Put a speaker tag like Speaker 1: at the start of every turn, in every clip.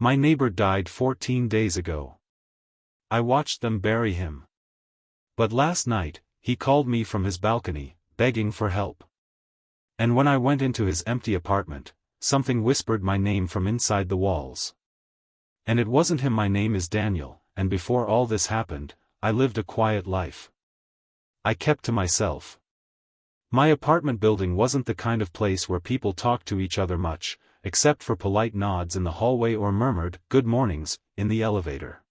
Speaker 1: My neighbor died 14 days ago. I watched them bury him. But last night, he called me from his balcony, begging for help. And when I went into his empty apartment, something whispered my name from inside the walls. And it wasn't him. My name is Daniel, and before all this happened, I lived a quiet life. I kept to myself. My apartment building wasn't the kind of place where people talked to each other much, except for polite nods in the hallway or murmured "good mornings" in the elevator.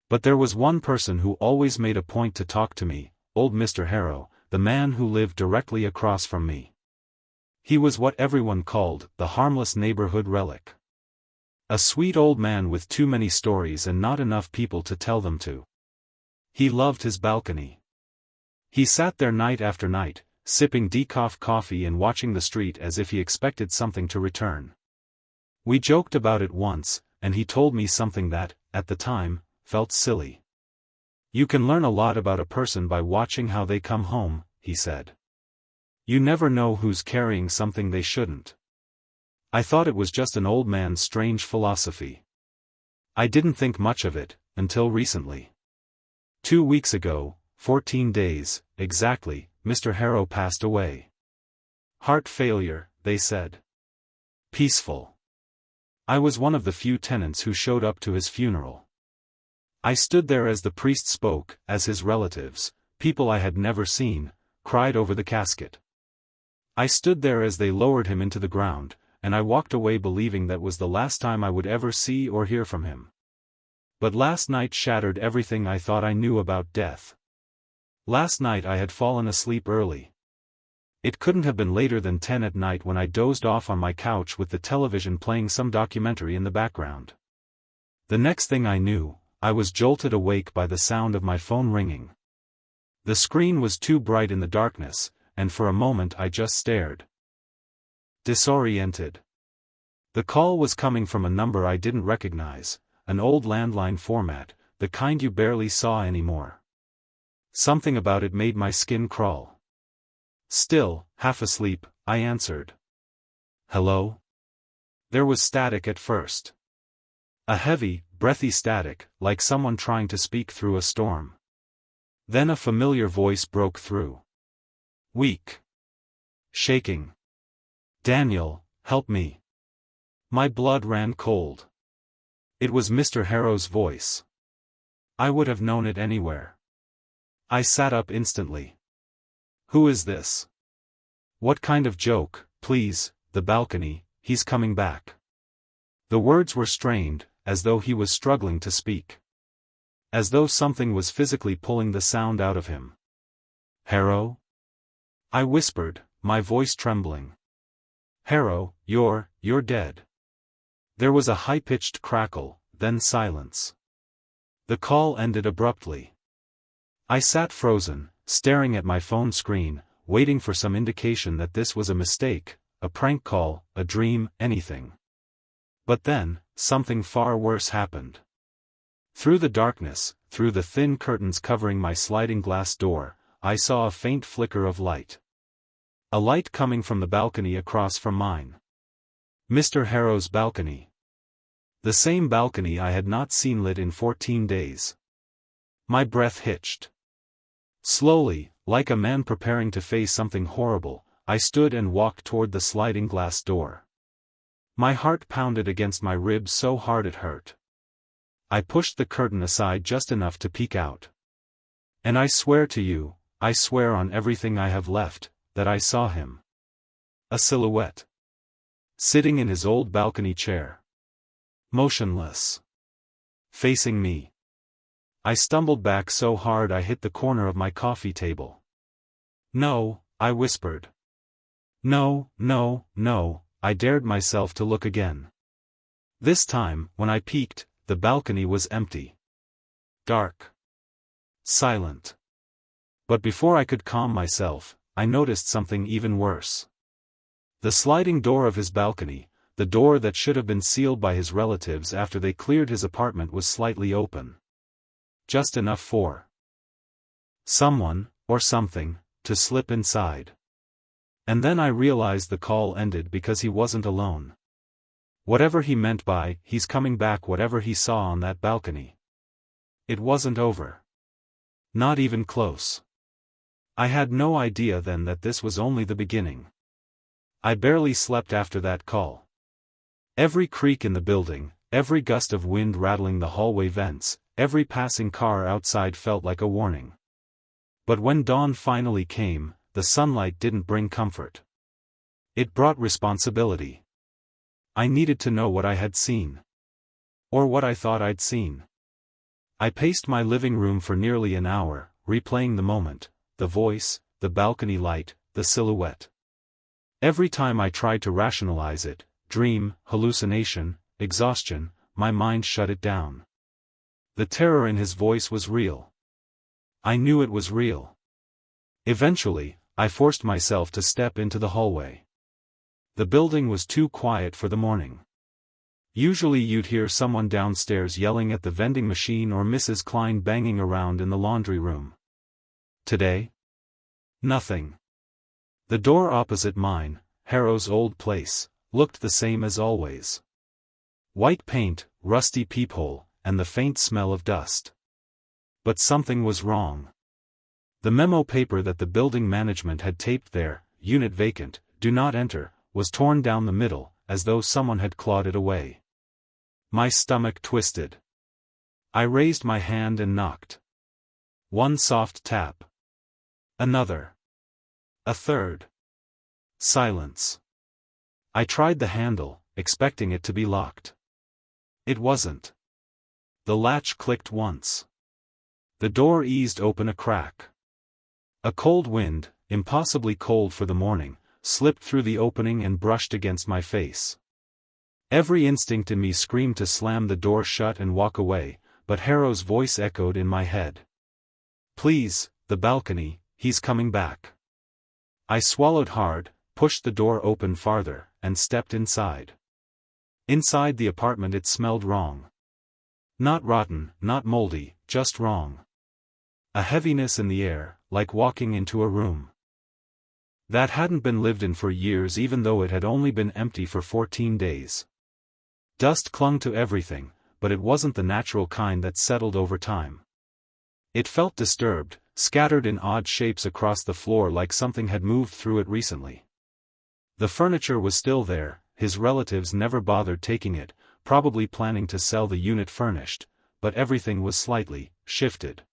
Speaker 1: But there was one person who always made a point to talk to me, old Mr. Harrow, the man who lived directly across from me. He was what everyone called the harmless neighborhood relic. A sweet old man with too many stories and not enough people to tell them to. He loved his balcony. He sat there night after night, sipping decaf coffee and watching the street as if he expected something to return. We joked about it once, and he told me something that, at the time, felt silly. You can learn a lot about a person by watching how they come home, he said. You never know who's carrying something they shouldn't. I thought it was just an old man's strange philosophy. I didn't think much of it, until recently. 2 weeks ago, 14 days, exactly, Mr. Harrow passed away. Heart failure, they said. Peaceful. I was one of the few tenants who showed up to his funeral. I stood there as the priest spoke, as his relatives, people I had never seen, cried over the casket. I stood there as they lowered him into the ground, and I walked away believing that was the last time I would ever see or hear from him. But last night shattered everything I thought I knew about death. Last night I had fallen asleep early. It couldn't have been later than 10 at night when I dozed off on my couch with the television playing some documentary in the background. The next thing I knew, I was jolted awake by the sound of my phone ringing. The screen was too bright in the darkness, and for a moment I just stared. Disoriented. The call was coming from a number I didn't recognize, an old landline format, the kind you barely saw anymore. Something about it made my skin crawl. Still, half asleep, I answered. Hello? There was static at first. A heavy, breathy static, like someone trying to speak through a storm. Then a familiar voice broke through. Weak. Shaking. Daniel, help me. My blood ran cold. It was Mr. Harrow's voice. I would have known it anywhere. I sat up instantly. Who is this? What kind of joke, please, the balcony, he's coming back. The words were strained, as though he was struggling to speak. As though something was physically pulling the sound out of him. Harrow? I whispered, my voice trembling. Harrow, you're dead. There was a high-pitched crackle, then silence. The call ended abruptly. I sat frozen, staring at my phone screen, waiting for some indication that this was a mistake, a prank call, a dream, anything. But then, something far worse happened. Through the darkness, through the thin curtains covering my sliding glass door, I saw a faint flicker of light. A light coming from the balcony across from mine. Mr. Harrow's balcony. The same balcony I had not seen lit in 14 days. My breath hitched. Slowly, like a man preparing to face something horrible, I stood and walked toward the sliding glass door. My heart pounded against my ribs so hard it hurt. I pushed the curtain aside just enough to peek out. And I swear to you, I swear on everything I have left, that I saw him. A silhouette. Sitting in his old balcony chair. Motionless. Facing me. I stumbled back so hard I hit the corner of my coffee table. No, I whispered. No, no, no, I dared myself to look again. This time, when I peeked, the balcony was empty. Dark. Silent. But before I could calm myself, I noticed something even worse. The sliding door of his balcony, the door that should have been sealed by his relatives after they cleared his apartment, was slightly open. Just enough for someone, or something, to slip inside. And then I realized the call ended because he wasn't alone. Whatever he meant by, "he's coming back," whatever he saw on that balcony. It wasn't over. Not even close. I had no idea then that this was only the beginning. I barely slept after that call. Every creak in the building, every gust of wind rattling the hallway vents, every passing car outside felt like a warning. But when dawn finally came, the sunlight didn't bring comfort. It brought responsibility. I needed to know what I had seen. Or what I thought I'd seen. I paced my living room for nearly an hour, replaying the moment, the voice, the balcony light, the silhouette. Every time I tried to rationalize it, dream, hallucination, exhaustion, my mind shut it down. The terror in his voice was real. I knew it was real. Eventually, I forced myself to step into the hallway. The building was too quiet for the morning. Usually you'd hear someone downstairs yelling at the vending machine or Mrs. Klein banging around in the laundry room. Today? Nothing. The door opposite mine, Harrow's old place, looked the same as always. White paint, rusty peephole, and the faint smell of dust. But something was wrong. The memo paper that the building management had taped there, "Unit vacant, do not enter," was torn down the middle, as though someone had clawed it away. My stomach twisted. I raised my hand and knocked. One soft tap. Another. A third. Silence. I tried the handle, expecting it to be locked. It wasn't. The latch clicked once. The door eased open a crack. A cold wind, impossibly cold for the morning, slipped through the opening and brushed against my face. Every instinct in me screamed to slam the door shut and walk away, but Harrow's voice echoed in my head. "Please, the balcony, he's coming back." I swallowed hard, pushed the door open farther, and stepped inside. Inside the apartment it smelled wrong. Not rotten, not moldy, just wrong. A heaviness in the air, like walking into a room that hadn't been lived in for years, even though it had only been empty for 14 days. Dust clung to everything, but it wasn't the natural kind that settled over time. It felt disturbed, scattered in odd shapes across the floor, like something had moved through it recently. The furniture was still there, his relatives never bothered taking it, probably planning to sell the unit furnished, but everything was slightly shifted.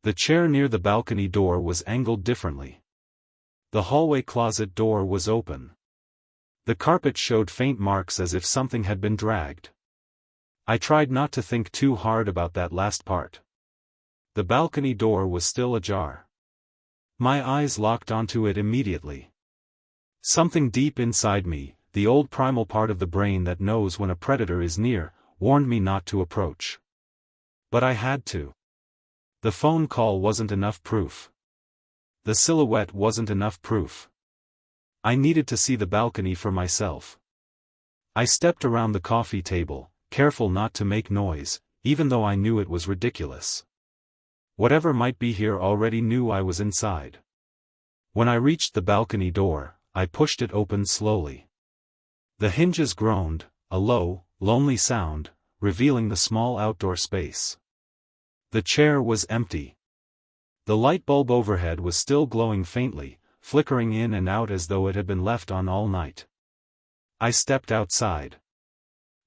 Speaker 1: The chair near the balcony door was angled differently. The hallway closet door was open. The carpet showed faint marks as if something had been dragged. I tried not to think too hard about that last part. The balcony door was still ajar. My eyes locked onto it immediately. Something deep inside me, the old primal part of the brain that knows when a predator is near, warned me not to approach. But I had to. The phone call wasn't enough proof. The silhouette wasn't enough proof. I needed to see the balcony for myself. I stepped around the coffee table, careful not to make noise, even though I knew it was ridiculous. Whatever might be here already knew I was inside. When I reached the balcony door, I pushed it open slowly. The hinges groaned, a low, lonely sound, revealing the small outdoor space. The chair was empty. The light bulb overhead was still glowing faintly, flickering in and out as though it had been left on all night. I stepped outside.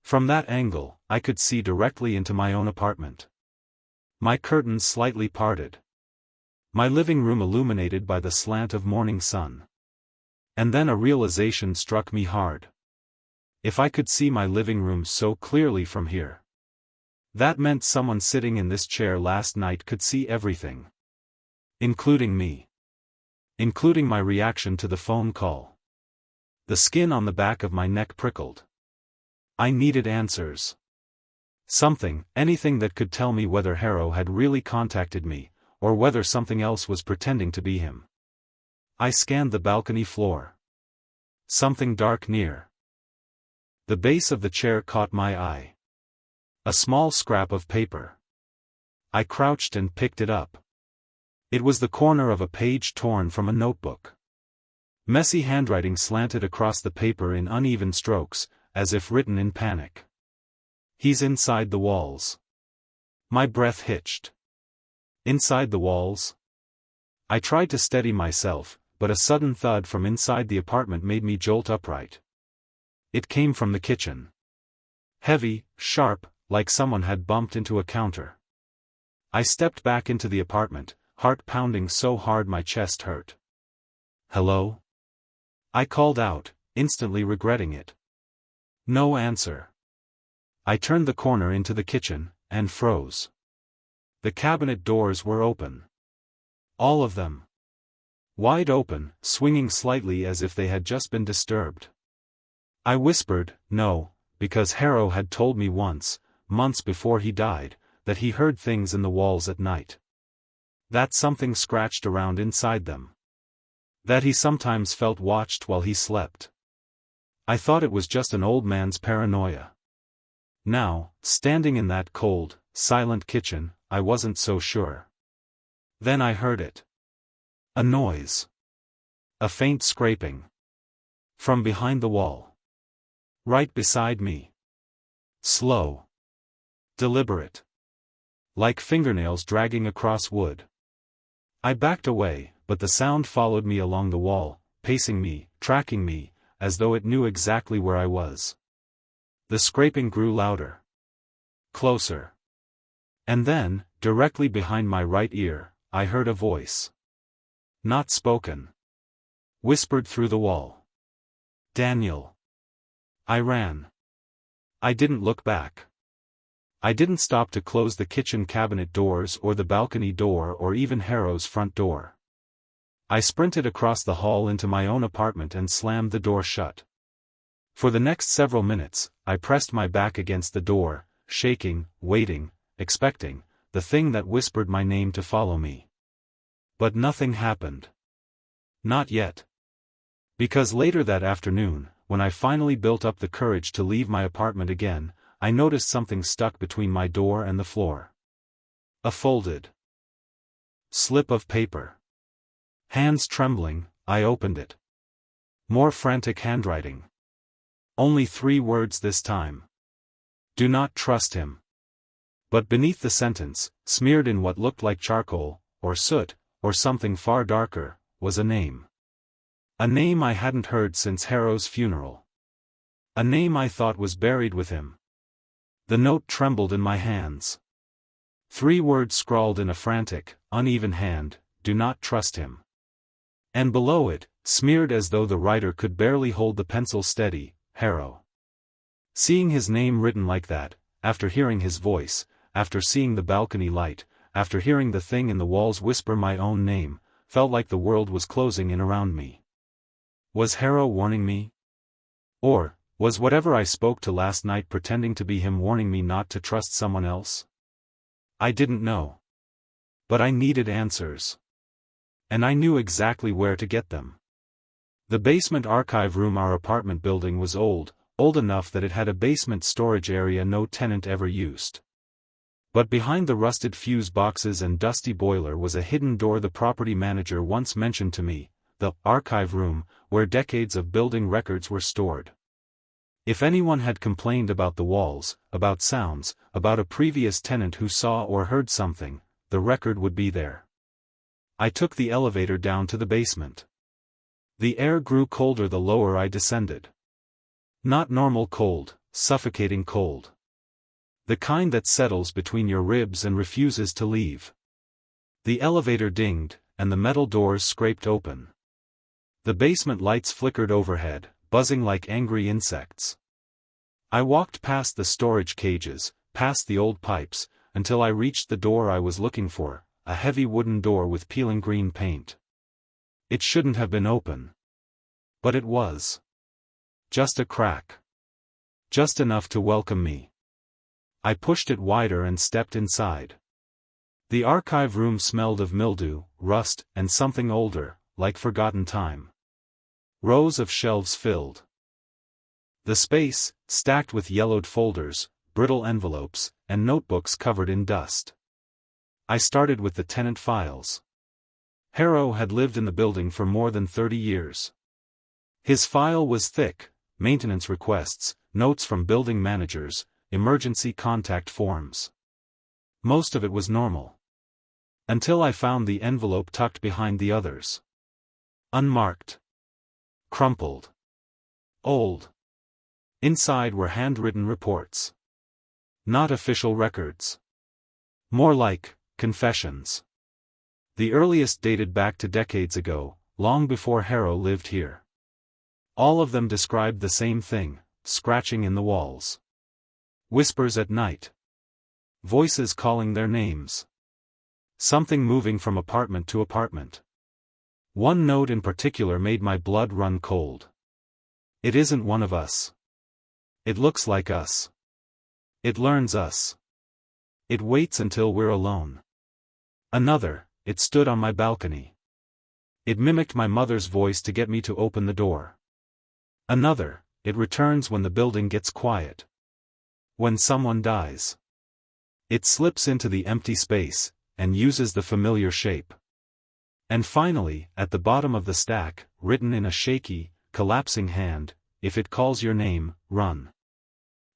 Speaker 1: From that angle, I could see directly into my own apartment. My curtains slightly parted. My living room illuminated by the slant of morning sun. And then a realization struck me hard. If I could see my living room so clearly from here, that meant someone sitting in this chair last night could see everything. Including me. Including my reaction to the phone call. The skin on the back of my neck prickled. I needed answers. Something, anything that could tell me whether Harrow had really contacted me, or whether something else was pretending to be him. I scanned the balcony floor. Something dark near. The base of the chair caught my eye. A small scrap of paper. I crouched and picked it up. It was the corner of a page torn from a notebook. Messy handwriting slanted across the paper in uneven strokes, as if written in panic. "He's inside the walls." My breath hitched. Inside the walls? I tried to steady myself, but a sudden thud from inside the apartment made me jolt upright. It came from the kitchen. Heavy, sharp, like someone had bumped into a counter. I stepped back into the apartment, heart pounding so hard my chest hurt. "Hello?" I called out, instantly regretting it. No answer. I turned the corner into the kitchen, and froze. The cabinet doors were open. All of them. Wide open, swinging slightly as if they had just been disturbed. I whispered, "No," because Harrow had told me once, months before he died, that he heard things in the walls at night. That something scratched around inside them. That he sometimes felt watched while he slept. I thought it was just an old man's paranoia. Now, standing in that cold, silent kitchen, I wasn't so sure. Then I heard it. A noise. A faint scraping. From behind the wall. Right beside me. Slow. Deliberate. Like fingernails dragging across wood. I backed away, but the sound followed me along the wall, pacing me, tracking me, as though it knew exactly where I was. The scraping grew louder. Closer. And then, directly behind my right ear, I heard a voice. Not spoken. Whispered through the wall. "Daniel." I ran. I didn't look back. I didn't stop to close the kitchen cabinet doors or the balcony door or even Harrow's front door. I sprinted across the hall into my own apartment and slammed the door shut. For the next several minutes, I pressed my back against the door, shaking, waiting, expecting, the thing that whispered my name to follow me. But nothing happened. Not yet. Because later that afternoon, when I finally built up the courage to leave my apartment again, I noticed something stuck between my door and the floor. A folded slip of paper. Hands trembling, I opened it. More frantic handwriting. Only 3 words this time. "Do not trust him." But beneath the sentence, smeared in what looked like charcoal, or soot, or something far darker, was a name. A name I hadn't heard since Harrow's funeral. A name I thought was buried with him. The note trembled in my hands. 3 words scrawled in a frantic, uneven hand, "Do not trust him." And below it, smeared as though the writer could barely hold the pencil steady, Harrow. Seeing his name written like that, after hearing his voice, after seeing the balcony light, after hearing the thing in the walls whisper my own name, felt like the world was closing in around me. Was Harrow warning me? Or, was whatever I spoke to last night pretending to be him warning me not to trust someone else? I didn't know. But I needed answers. And I knew exactly where to get them. The basement archive room our apartment building was old enough that it had a basement storage area no tenant ever used. But behind the rusted fuse boxes and dusty boiler was a hidden door the property manager once mentioned to me, the archive room, where decades of building records were stored. If anyone had complained about the walls, about sounds, about a previous tenant who saw or heard something, the record would be there. I took the elevator down to the basement. The air grew colder the lower I descended. Not normal cold, suffocating cold. The kind that settles between your ribs and refuses to leave. The elevator dinged, and the metal doors scraped open. The basement lights flickered overhead, buzzing like angry insects. I walked past the storage cages, past the old pipes, until I reached the door I was looking for, a heavy wooden door with peeling green paint. It shouldn't have been open. But it was. Just a crack. Just enough to welcome me. I pushed it wider and stepped inside. The archive room smelled of mildew, rust, and something older, like forgotten time. Rows of shelves filled the space, stacked with yellowed folders, brittle envelopes, and notebooks covered in dust. I started with the tenant files. Harrow had lived in the building for more than 30 years. His file was thick: maintenance requests, notes from building managers, emergency contact forms. Most of it was normal. Until I found the envelope tucked behind the others. Unmarked. Crumpled. Old. Inside were handwritten reports. Not official records. More like confessions. The earliest dated back to decades ago, long before Harrow lived here. All of them described the same thing: scratching in the walls. Whispers at night. Voices calling their names. Something moving from apartment to apartment. One note in particular made my blood run cold. It isn't one of us. It looks like us. It learns us. It waits until we're alone. Another, it stood on my balcony. It mimicked my mother's voice to get me to open the door. Another, it returns when the building gets quiet. When someone dies. It slips into the empty space, and uses the familiar shape. And finally, at the bottom of the stack, written in a shaky, collapsing hand, if it calls your name, run.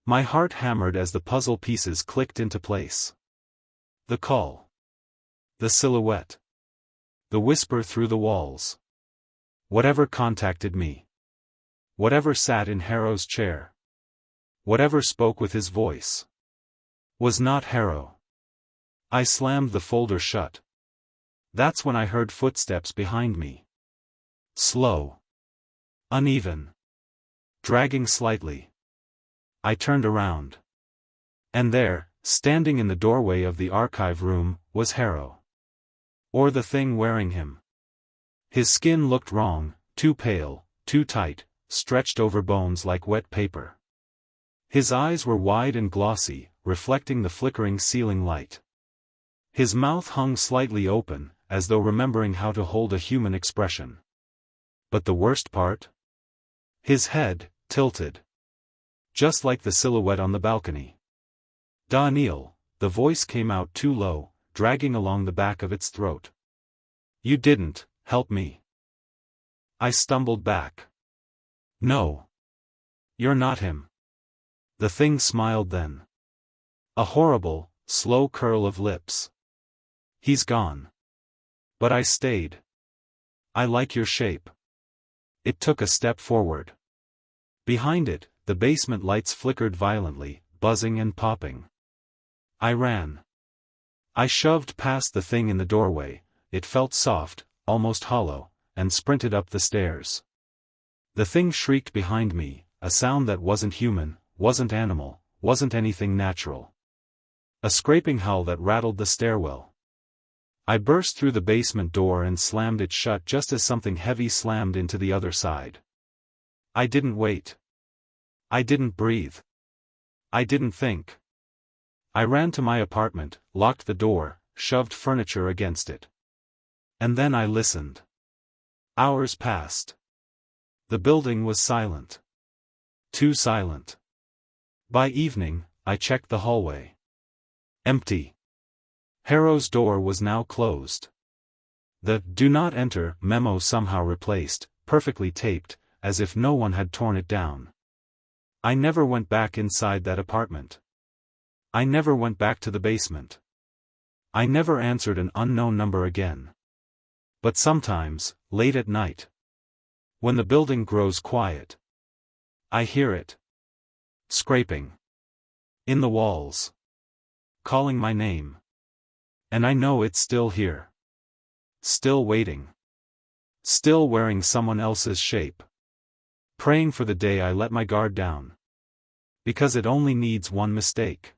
Speaker 1: My heart hammered as the puzzle pieces clicked into place. The call. The silhouette. The whisper through the walls. Whatever contacted me. Whatever sat in Harrow's chair. Whatever spoke with his voice. Was not Harrow. I slammed the folder shut. That's when I heard footsteps behind me. Slow. Uneven. Dragging slightly. I turned around. And there, standing in the doorway of the archive room, was Harrow. Or the thing wearing him. His skin looked wrong, too pale, too tight, stretched over bones like wet paper. His eyes were wide and glossy, reflecting the flickering ceiling light. His mouth hung slightly open, as though remembering how to hold a human expression. But the worst part? His head, tilted. Just like the silhouette on the balcony. Daniel, the voice came out too low, dragging along the back of its throat. You didn't help me. I stumbled back. No. You're not him. The thing smiled then. A horrible, slow curl of lips. He's gone. But I stayed. I like your shape. It took a step forward. Behind it, the basement lights flickered violently, buzzing and popping. I ran. I shoved past the thing in the doorway, it felt soft, almost hollow, and sprinted up the stairs. The thing shrieked behind me, a sound that wasn't human, wasn't animal, wasn't anything natural. A scraping howl that rattled the stairwell. I burst through the basement door and slammed it shut just as something heavy slammed into the other side. I didn't wait. I didn't breathe. I didn't think. I ran to my apartment, locked the door, shoved furniture against it. And then I listened. Hours passed. The building was silent. Too silent. By evening, I checked the hallway. Empty. Harrow's door was now closed. The "Do not enter" memo somehow replaced, perfectly taped, as if no one had torn it down. I never went back inside that apartment. I never went back to the basement. I never answered an unknown number again. But sometimes, late at night, when the building grows quiet, I hear it. Scraping. In the walls. Calling my name. And I know it's still here. Still waiting. Still wearing someone else's shape. Praying for the day I let my guard down. Because it only needs one mistake.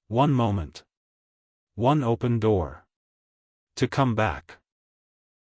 Speaker 1: One moment. One open door. To come back.